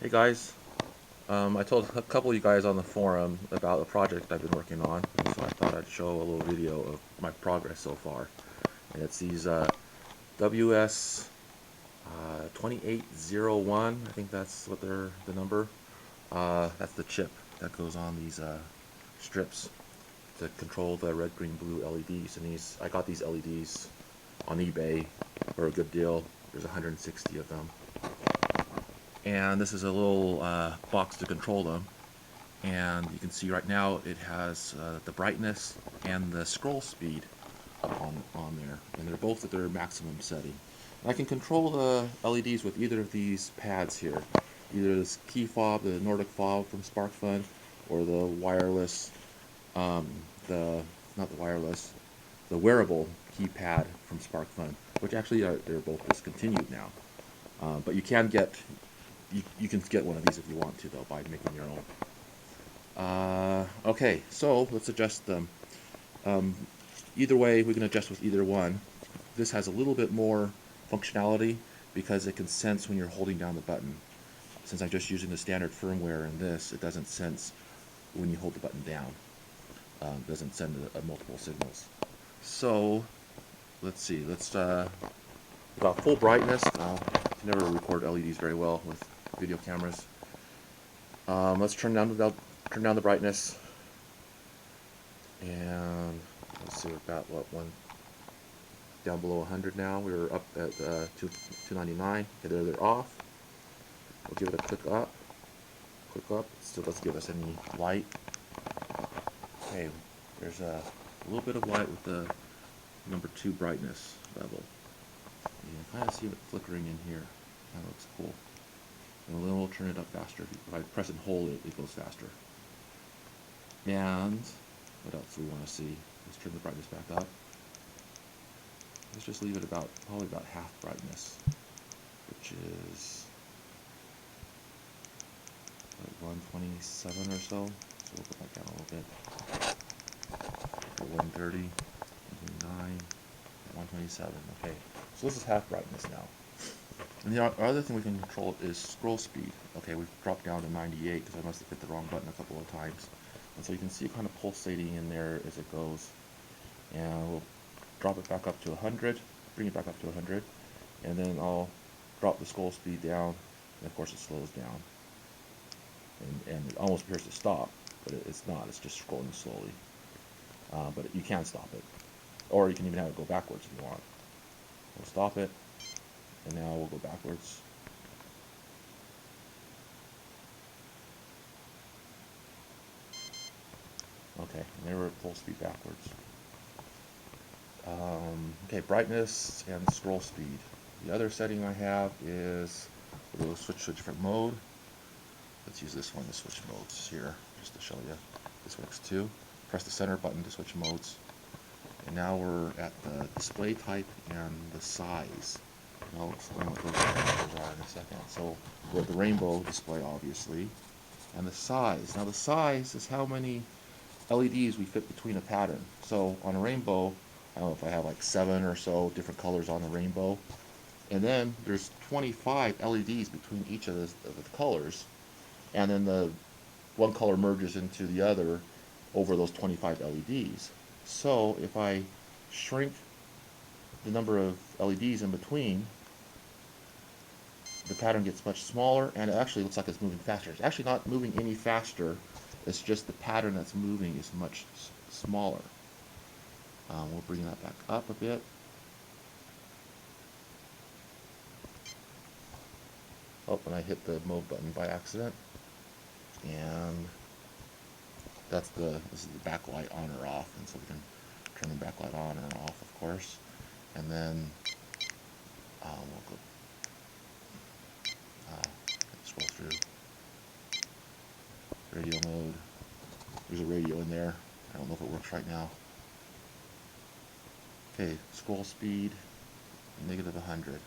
Hey guys, I told a couple of you guys on the forum about a project I've been working on, so I thought I'd show a little video of my progress so far. And it's these WS 2801, I think that's what the number. That's the chip that goes on these strips to control the red, green, blue LEDs. And I got these LEDs on eBay for a good deal. There's 160 of them. And this is a little box to control them. And you can see right now it has the brightness and the scroll speed up on there, and they're both at their maximum setting. And I can control the LEDs with either of these pads here, either this key fob, the Nordic fob from SparkFun, or the wireless, um, the not the wireless, the wearable keypad from SparkFun, which actually they're both discontinued now. But you can get one of these if you want to, though, by making your own. Okay, so let's adjust them. Um, Either way, we can adjust with either one. This has a little bit more functionality because it can sense when you're holding down the button. Since I'm just using the standard firmware in this, it doesn't sense when you hold the button down. It doesn't send multiple signals. So, let's see. About full brightness. I can never record LEDs very well with video cameras. Let's turn down the brightness, and let's see, we've got one down below 100 now. We were up at 299. Okay, there they're off. We'll give it a click up. Still doesn't give us any light. Okay, there's a little bit of light with the number 2 brightness level. You can kind of see it flickering in here. That looks cool. And then we'll turn it up faster. If I press and hold it, it goes faster. And what else do we want to see? Let's turn the brightness back up. Let's just leave it probably about half brightness, which is 127 or so. So we'll put that down a little bit. 130, 129, 127. Okay, so this is half brightness now. And the other thing we can control is scroll speed. Okay, we've dropped down to 98 because I must have hit the wrong button a couple of times. And so you can see it kind of pulsating in there as it goes. And we'll drop it back up to 100, bring it back up to 100, and then I'll drop the scroll speed down, and of course it slows down. And it almost appears to stop, but it's not, it's just scrolling slowly. But you can stop it. Or you can even have it go backwards if you want. We'll stop it, and now we'll go backwards. Okay, and there we're at full speed backwards. Okay, brightness and scroll speed. The other setting I have is we'll switch to a different mode. Let's use this one to switch modes here, just to show you. This works too. Press the center button to switch modes. And now we're at the display type and the size. And I'll explain what those are in a second. So we're at the rainbow display, obviously, and the size. Now the size is how many LEDs we fit between a pattern. So on a rainbow, I don't know if I have like 7 or so different colors on the rainbow. And then there's 25 LEDs between each of the colors. And then the one color merges into the other over those 25 LEDs. So if I shrink the number of LEDs in between, the pattern gets much smaller, and it actually looks like it's moving faster. It's actually not moving any faster. It's just the pattern that's moving is much smaller. We'll bring that back up a bit. Oh, and I hit the mode button by accident. And this is the backlight on or off, and so we can turn the backlight on or off, of course. And then we'll go scroll through radio mode. There's a radio in there. I don't know if it works right now. Okay, scroll speed, negative 100.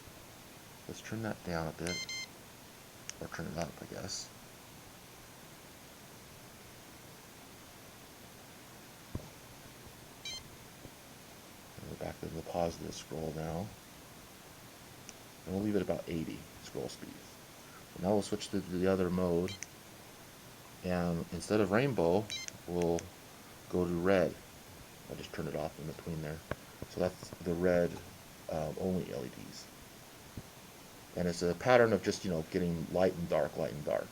Let's turn that down a bit, or turn it up, I guess. We're back to the positive scroll now. And we'll leave it about 80 scroll speed. Now we'll switch to the other mode, and instead of rainbow, we'll go to red. I'll just turn it off in between there. So that's the red only LEDs. And it's a pattern of just, getting light and dark, light and dark.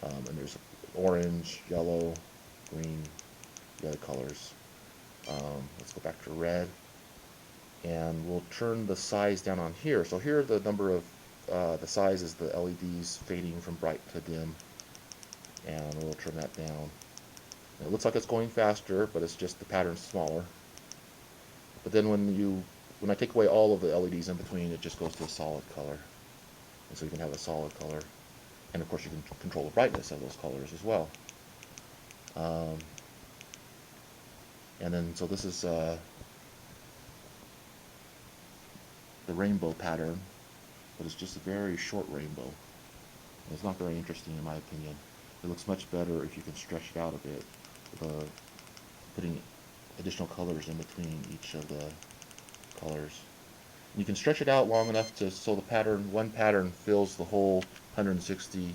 And there's orange, yellow, green, the other colors. Let's go back to red. And we'll turn the size down on here. So here the number of, the size is the LEDs fading from bright to dim. And we'll turn that down. And it looks like it's going faster, but it's just the pattern's smaller. But then when I take away all of the LEDs in between, it just goes to a solid color. And so you can have a solid color. And of course you can control the brightness of those colors as well. And then, so this is the rainbow pattern, but it's just a very short rainbow. And it's not very interesting in my opinion. It looks much better if you can stretch it out a bit, putting additional colors in between each of the colors. You can stretch it out long enough so the one pattern fills the whole 160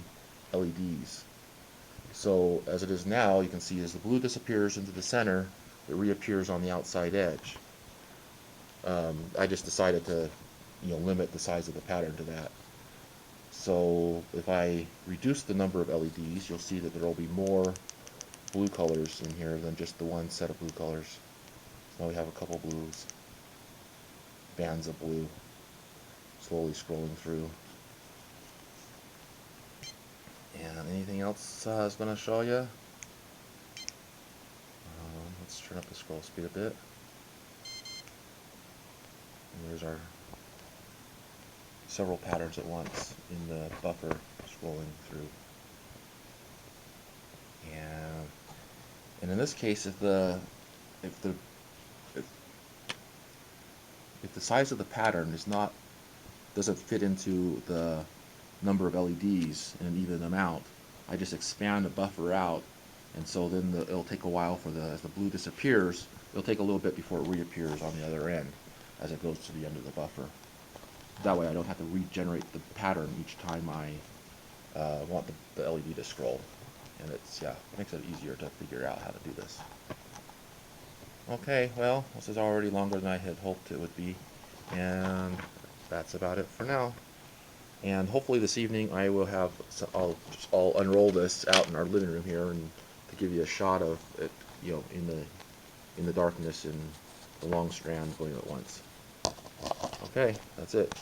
LEDs. So as it is now, you can see as the blue disappears into the center, it reappears on the outside edge. I just decided to, limit the size of the pattern to that. So if I reduce the number of LEDs, you'll see that there will be more blue colors in here than just the one set of blue colors. So now we have a couple blues, bands of blue, slowly scrolling through. And anything else I was going to show you? Let's turn up the scroll speed a bit. And there's our several patterns at once in the buffer scrolling through. And in this case, if the size of the pattern doesn't fit into the number of LEDs in an even amount, I just expand the buffer out, and so then it'll take a while as the blue disappears. It'll take a little bit before it reappears on the other end as it goes to the end of the buffer. That way I don't have to regenerate the pattern each time I want the LED to scroll. And it makes it easier to figure out how to do this. Okay, well, this is already longer than I had hoped it would be, and that's about it for now. And hopefully this evening I will I'll unroll this out in our living room here and to give you a shot of it, in the darkness and the long strands going at once. Okay, that's it.